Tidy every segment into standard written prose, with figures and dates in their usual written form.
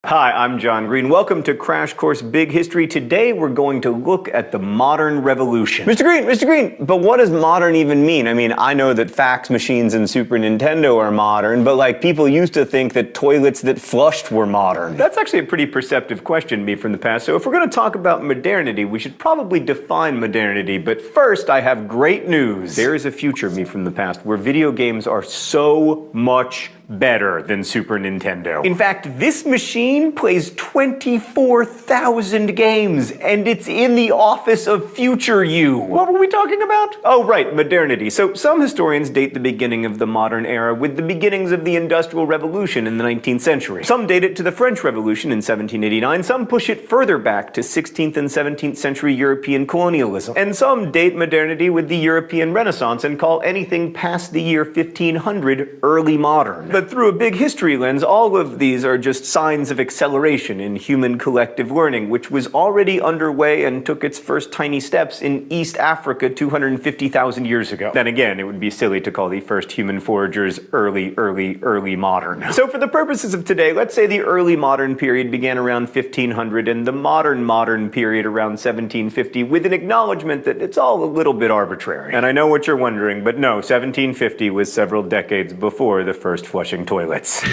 Hi, I'm John Green. Welcome to Crash Course Big History. Today we're going to look at the modern revolution. Mr. Green, but what does modern even mean? I mean, I know that fax machines and Super Nintendo are modern, but people used to think that toilets that flushed were modern. That's actually a pretty perceptive question, me from the past. So if we're going to talk about modernity, we should probably define modernity. But first, I have great news. There is a future, me from the past, where video games are so much better than Super Nintendo. In fact, this machine plays 24,000 games, and it's in the office of future you. What were we talking about? Oh, right, modernity. So some historians date the beginning of the modern era with the beginnings of the Industrial Revolution in the 19th century. Some date it to the French Revolution in 1789, some push it further back to 16th and 17th century European colonialism, and some date modernity with the European Renaissance and call anything past the year 1500 early modern. But through a big history lens, all of these are just signs of acceleration in human collective learning, which was already underway and took its first tiny steps in East Africa 250,000 years ago. Then again, it would be silly to call the first human foragers early modern. So for the purposes of today, let's say the early modern period began around 1500 and the modern period around 1750, with an acknowledgement that it's all a little bit arbitrary. And I know what you're wondering, but no, 1750 was several decades before the first flushing toilets.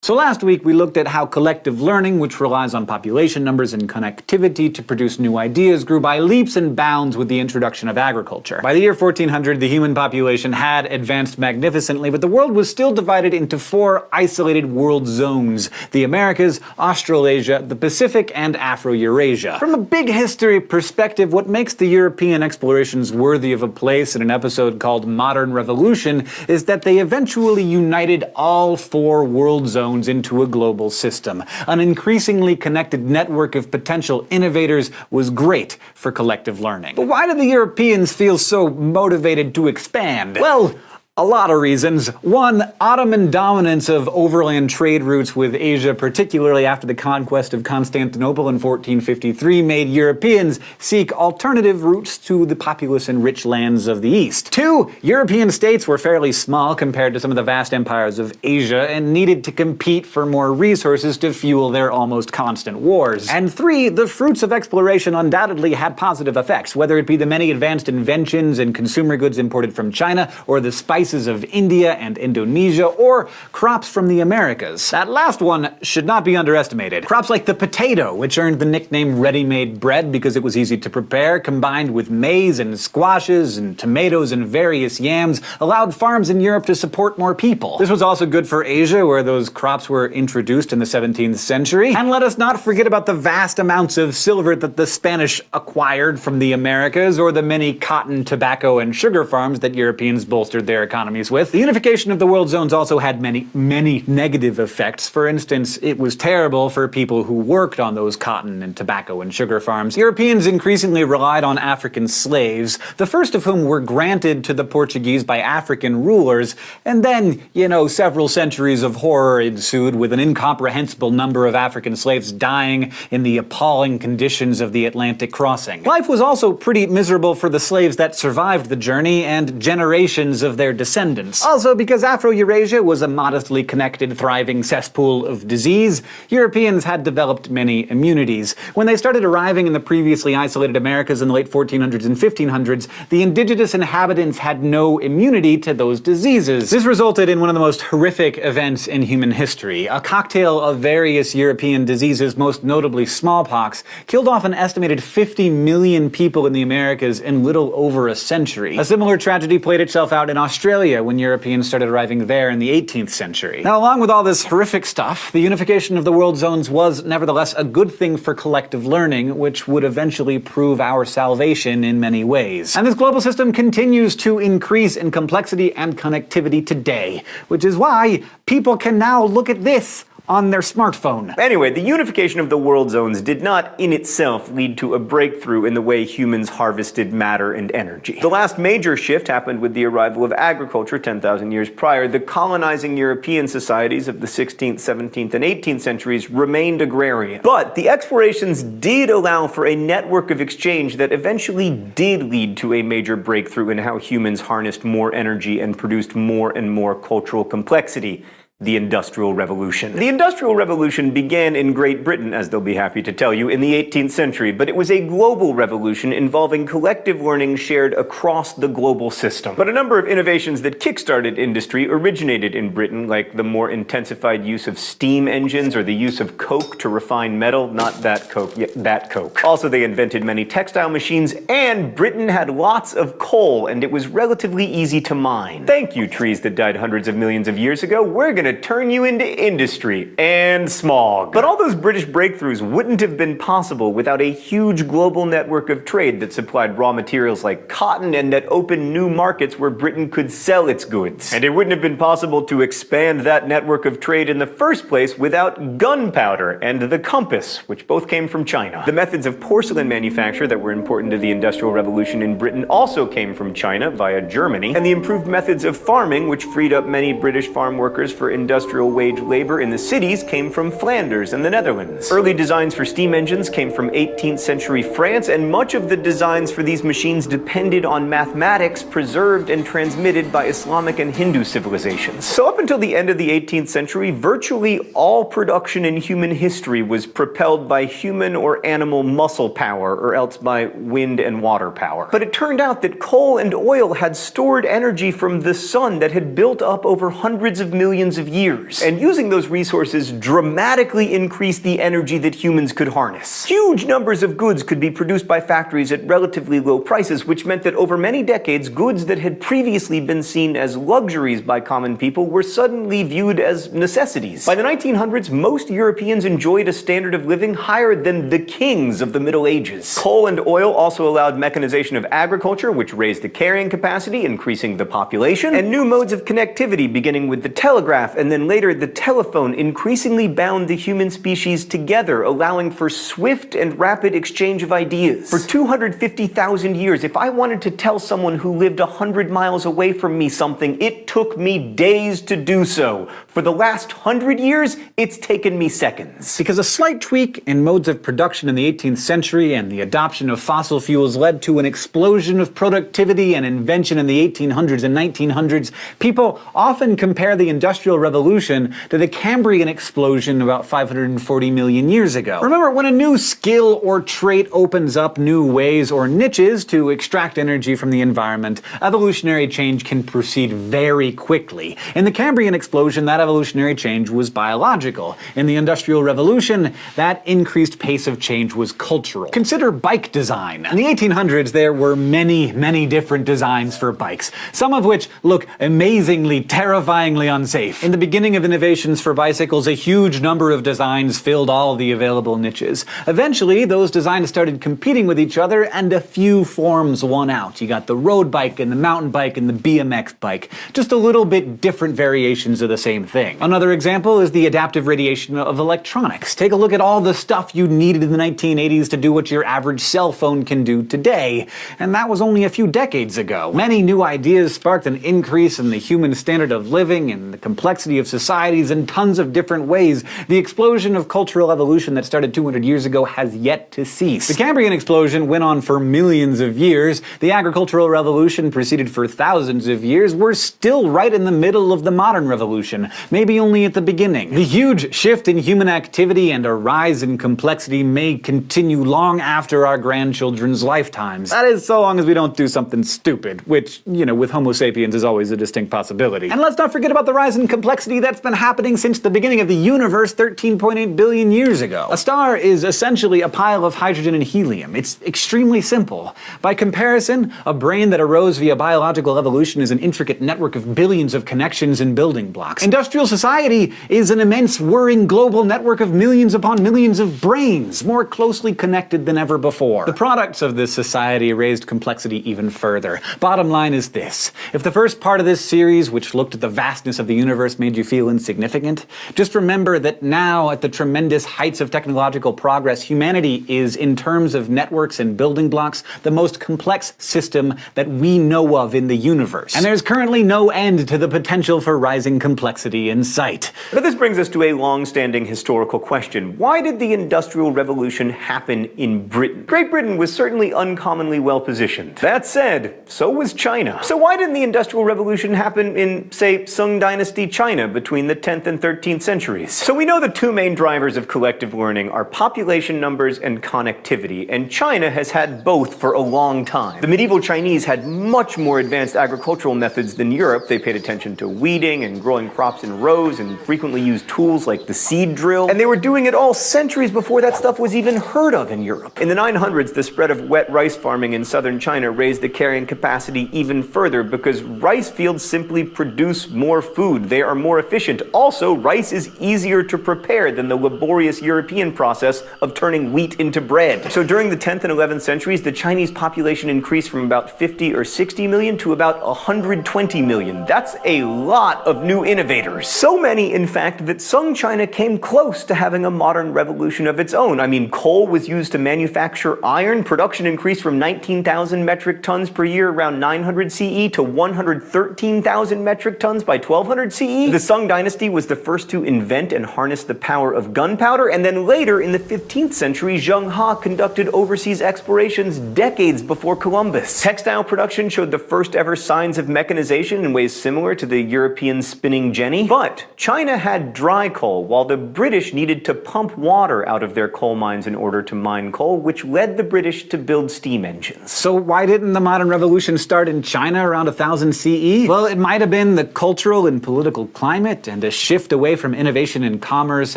So last week we looked at how collective learning, which relies on population numbers and connectivity to produce new ideas, grew by leaps and bounds with the introduction of agriculture. By the year 1400, the human population had advanced magnificently, but the world was still divided into four isolated world zones: the Americas, Australasia, the Pacific, and Afro-Eurasia. From a big history perspective, what makes the European explorations worthy of a place in an episode called Modern Revolution is that they eventually united all four world zones into a global system. An increasingly connected network of potential innovators was great for collective learning. But why did the Europeans feel so motivated to expand? Well, a lot of reasons. One, Ottoman dominance of overland trade routes with Asia, particularly after the conquest of Constantinople in 1453, made Europeans seek alternative routes to the populous and rich lands of the East. Two, European states were fairly small compared to some of the vast empires of Asia and needed to compete for more resources to fuel their almost constant wars. And three, the fruits of exploration undoubtedly had positive effects, whether it be the many advanced inventions and consumer goods imported from China, or the spices of India and Indonesia, or crops from the Americas. That last one should not be underestimated. Crops like the potato, which earned the nickname ready-made bread because it was easy to prepare, combined with maize and squashes and tomatoes and various yams, allowed farms in Europe to support more people. This was also good for Asia, where those crops were introduced in the 17th century. And let us not forget about the vast amounts of silver that the Spanish acquired from the Americas, or the many cotton, tobacco, and sugar farms that Europeans bolstered their economies with. The unification of the world zones also had many negative effects. For instance, it was terrible for people who worked on those cotton and tobacco and sugar farms. Europeans increasingly relied on African slaves, the first of whom were granted to the Portuguese by African rulers, and then, several centuries of horror ensued, with an incomprehensible number of African slaves dying in the appalling conditions of the Atlantic crossing. Life was also pretty miserable for the slaves that survived the journey and generations of their descendants. Also, because Afro-Eurasia was a modestly connected, thriving cesspool of disease, Europeans had developed many immunities. When they started arriving in the previously isolated Americas in the late 1400s and 1500s, the indigenous inhabitants had no immunity to those diseases. This resulted in one of the most horrific events in human history. A cocktail of various European diseases, most notably smallpox, killed off an estimated 50 million people in the Americas in little over a century. A similar tragedy played itself out in Australia when Europeans started arriving there in the 18th century. Now, along with all this horrific stuff, the unification of the world zones was nevertheless a good thing for collective learning, which would eventually prove our salvation in many ways. And this global system continues to increase in complexity and connectivity today, which is why people can now look at this on their smartphone. Anyway, the unification of the world zones did not in itself lead to a breakthrough in the way humans harvested matter and energy. The last major shift happened with the arrival of agriculture 10,000 years prior. The colonizing European societies of the 16th, 17th, and 18th centuries remained agrarian. But the explorations did allow for a network of exchange that eventually did lead to a major breakthrough in how humans harnessed more energy and produced more and more cultural complexity. The Industrial Revolution. The Industrial Revolution began in Great Britain, as they'll be happy to tell you, in the 18th century, but it was a global revolution involving collective learning shared across the global system. But a number of innovations that kickstarted industry originated in Britain, like the more intensified use of steam engines or the use of coke to refine metal. Not that coke, yet that coke. Also, they invented many textile machines, and Britain had lots of coal, and it was relatively easy to mine. Thank you, trees that died hundreds of millions of years ago. We're gonna turn you into industry and smog. But all those British breakthroughs wouldn't have been possible without a huge global network of trade that supplied raw materials like cotton and that opened new markets where Britain could sell its goods. And it wouldn't have been possible to expand that network of trade in the first place without gunpowder and the compass, which both came from China. The methods of porcelain manufacture that were important to the Industrial Revolution in Britain also came from China via Germany, and the improved methods of farming, which freed up many British farm workers for industrial wage labor in the cities, came from Flanders and the Netherlands. Early designs for steam engines came from 18th century France, and much of the designs for these machines depended on mathematics preserved and transmitted by Islamic and Hindu civilizations. So up until the end of the 18th century, virtually all production in human history was propelled by human or animal muscle power, or else by wind and water power. But it turned out that coal and oil had stored energy from the sun that had built up over hundreds of millions of years, and using those resources dramatically increased the energy that humans could harness. Huge numbers of goods could be produced by factories at relatively low prices, which meant that over many decades, goods that had previously been seen as luxuries by common people were suddenly viewed as necessities. By the 1900s, most Europeans enjoyed a standard of living higher than the kings of the Middle Ages. Coal and oil also allowed mechanization of agriculture, which raised the carrying capacity, increasing the population, and new modes of connectivity, beginning with the telegraph and then later the telephone, increasingly bound the human species together, allowing for swift and rapid exchange of ideas. For 250,000 years, if I wanted to tell someone who lived 100 miles away from me something, it took me days to do so. For the last 100 years, it's taken me seconds. Because a slight tweak in modes of production in the 18th century and the adoption of fossil fuels led to an explosion of productivity and invention in the 1800s and 1900s, people often compare the Industrial Revolution to the Cambrian explosion about 540 million years ago. Remember, when a new skill or trait opens up new ways or niches to extract energy from the environment, evolutionary change can proceed very quickly. In the Cambrian explosion, that evolutionary change was biological. In the Industrial Revolution, that increased pace of change was cultural. Consider bike design. In the 1800s, there were many different designs for bikes, some of which look amazingly, terrifyingly unsafe. In the beginning of innovations for bicycles, a huge number of designs filled all the available niches. Eventually, those designs started competing with each other, and a few forms won out. You got the road bike and the mountain bike and the BMX bike. Just a little bit different variations of the same thing. Another example is the adaptive radiation of electronics. Take a look at all the stuff you needed in the 1980s to do what your average cell phone can do today, and that was only a few decades ago. Many new ideas sparked an increase in the human standard of living and the complexity of societies in tons of different ways. The explosion of cultural evolution that started 200 years ago has yet to cease. The Cambrian explosion went on for millions of years. The agricultural revolution proceeded for thousands of years. We're still right in the middle of the modern revolution, maybe only at the beginning. The huge shift in human activity and a rise in complexity may continue long after our grandchildren's lifetimes. That is, so long as we don't do something stupid, which, with Homo sapiens is always a distinct possibility. And let's not forget about the rise in complexity that's been happening since the beginning of the universe 13.8 billion years ago. A star is essentially a pile of hydrogen and helium. It's extremely simple. By comparison, a brain that arose via biological evolution is an intricate network of billions of connections and building blocks. Industrial society is an immense, whirring global network of millions upon millions of brains, more closely connected than ever before. The products of this society raised complexity even further. Bottom line is this: if the first part of this series, which looked at the vastness of the universe, made you feel insignificant? Just remember that now, at the tremendous heights of technological progress, humanity is, in terms of networks and building blocks, the most complex system that we know of in the universe. And there's currently no end to the potential for rising complexity in sight. But this brings us to a long-standing historical question. Why did the Industrial Revolution happen in Britain? Great Britain was certainly uncommonly well positioned. That said, so was China. So why didn't the Industrial Revolution happen in, say, Sung Dynasty China between the 10th and 13th centuries? So we know the two main drivers of collective learning are population numbers and connectivity, and China has had both for a long time. The medieval Chinese had much more advanced agricultural methods than Europe. They paid attention to weeding and growing crops in rows and frequently used tools like the seed drill. And they were doing it all centuries before that stuff was even heard of in Europe. In the 900s, the spread of wet rice farming in southern China raised the carrying capacity even further because rice fields simply produce more food. They are more efficient. Also, rice is easier to prepare than the laborious European process of turning wheat into bread. So during the 10th and 11th centuries, the Chinese population increased from about 50 or 60 million to about 120 million. That's a lot of new innovators. So many, in fact, that Sung China came close to having a modern revolution of its own. I mean, coal was used to manufacture iron. Production increased from 19,000 metric tons per year around 900 CE to 113,000 metric tons by 1200 CE. The Sung dynasty was the first to invent and harness the power of gunpowder, and then later in the 15th century, Zheng He conducted overseas explorations decades before Columbus. Textile production showed the first ever signs of mechanization in ways similar to the European spinning jenny. But China had dry coal, while the British needed to pump water out of their coal mines in order to mine coal, which led the British to build steam engines. So why didn't the modern revolution start in China around 1000 CE? Well, it might have been the cultural and political climate and a shift away from innovation and commerce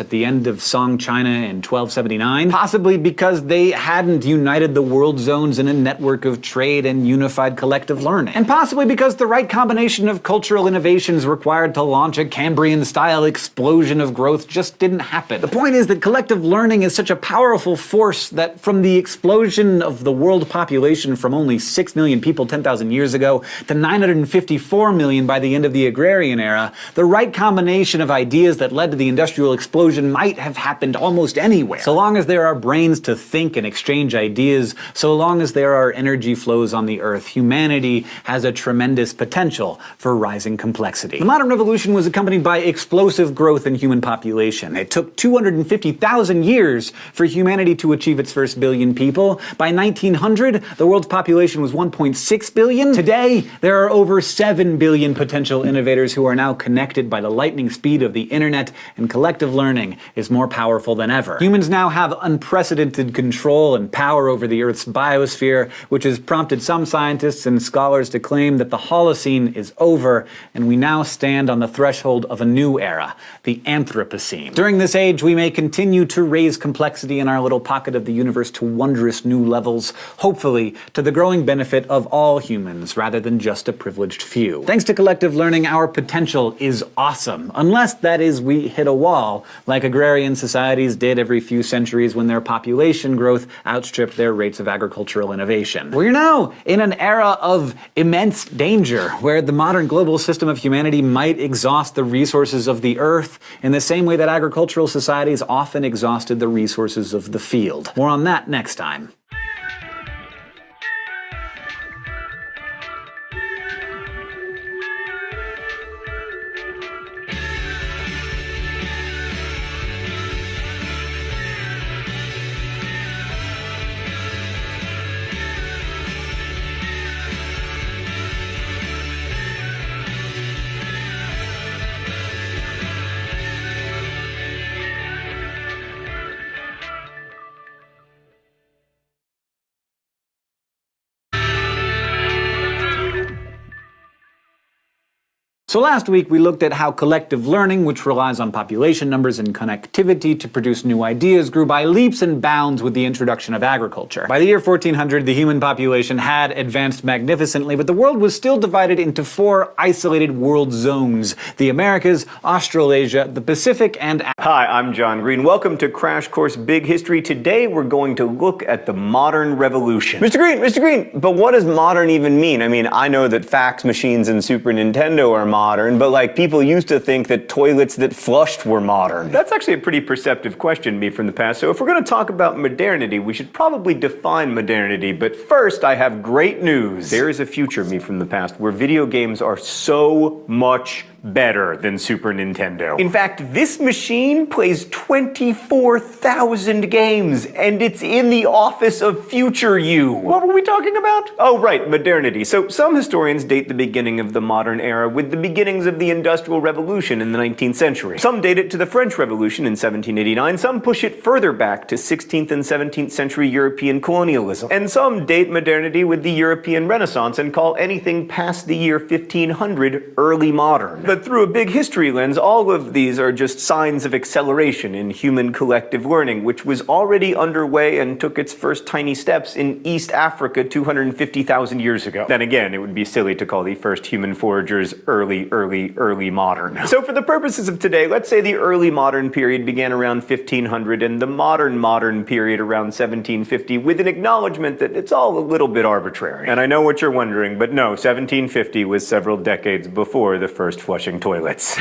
at the end of Song China in 1279. Possibly because they hadn't united the world zones in a network of trade and unified collective learning. And possibly because the right combination of cultural innovations required to launch a Cambrian-style explosion of growth just didn't happen. The point is that collective learning is such a powerful force that from the explosion of the world population from only 6 million people 10,000 years ago to 954 million by the end of the agrarian era, the right combination of ideas that led to the industrial explosion might have happened almost anywhere. So long as there are brains to think and exchange ideas, so long as there are energy flows on the earth, humanity has a tremendous potential for rising complexity. The modern revolution was accompanied by explosive growth in human population. It took 250,000 years for humanity to achieve its first billion people. By 1900, the world's population was 1.6 billion. Today, there are over 7 billion potential innovators who are now connected by the lightning speed of the internet, and collective learning is more powerful than ever. Humans now have unprecedented control and power over the Earth's biosphere, which has prompted some scientists and scholars to claim that the Holocene is over, and we now stand on the threshold of a new era, the Anthropocene. During this age, we may continue to raise complexity in our little pocket of the universe to wondrous new levels, hopefully to the growing benefit of all humans rather than just a privileged few. Thanks to collective learning, our potential is awesome, unless, that is, we hit a wall, like agrarian societies did every few centuries when their population growth outstripped their rates of agricultural innovation. We're now in an era of immense danger, where the modern global system of humanity might exhaust the resources of the earth in the same way that agricultural societies often exhausted the resources of the field. More on that next time. So last week we looked at how collective learning, which relies on population numbers and connectivity to produce new ideas, grew by leaps and bounds with the introduction of agriculture. By the year 1400, the human population had advanced magnificently, but the world was still divided into 4 isolated world zones: the Americas, Australasia, the Pacific, and Hi, I'm John Green. Welcome to Crash Course Big History. Today we're going to look at the modern revolution. Mr. Green, but what does modern even mean? I mean, I know that fax machines and Super Nintendo are modern, modern, but like people used to think that toilets that flushed were modern. That's actually a pretty perceptive question, me from the past. So if we're going to talk about modernity, we should probably define modernity. But first, I have great news. There is a future, me from the past, where video games are so much better than Super Nintendo. In fact, this machine plays 24,000 games, and it's in the office of future you. What were we talking about? Oh, right, modernity. So some historians date the beginning of the modern era with the beginnings of the Industrial Revolution in the 19th century. Some date it to the French Revolution in 1789, some push it further back to 16th and 17th century European colonialism. And some date modernity with the European Renaissance and call anything past the year 1500 early modern. But through a big history lens, all of these are just signs of acceleration in human collective learning, which was already underway and took its first tiny steps in East Africa 250,000 years ago. Then again, it would be silly to call the first human foragers early modern. So for the purposes of today, let's say the early modern period began around 1500 and the modern period around 1750, with an acknowledgement that it's all a little bit arbitrary. And I know what you're wondering, but no, 1750 was several decades before the first flushing toilets.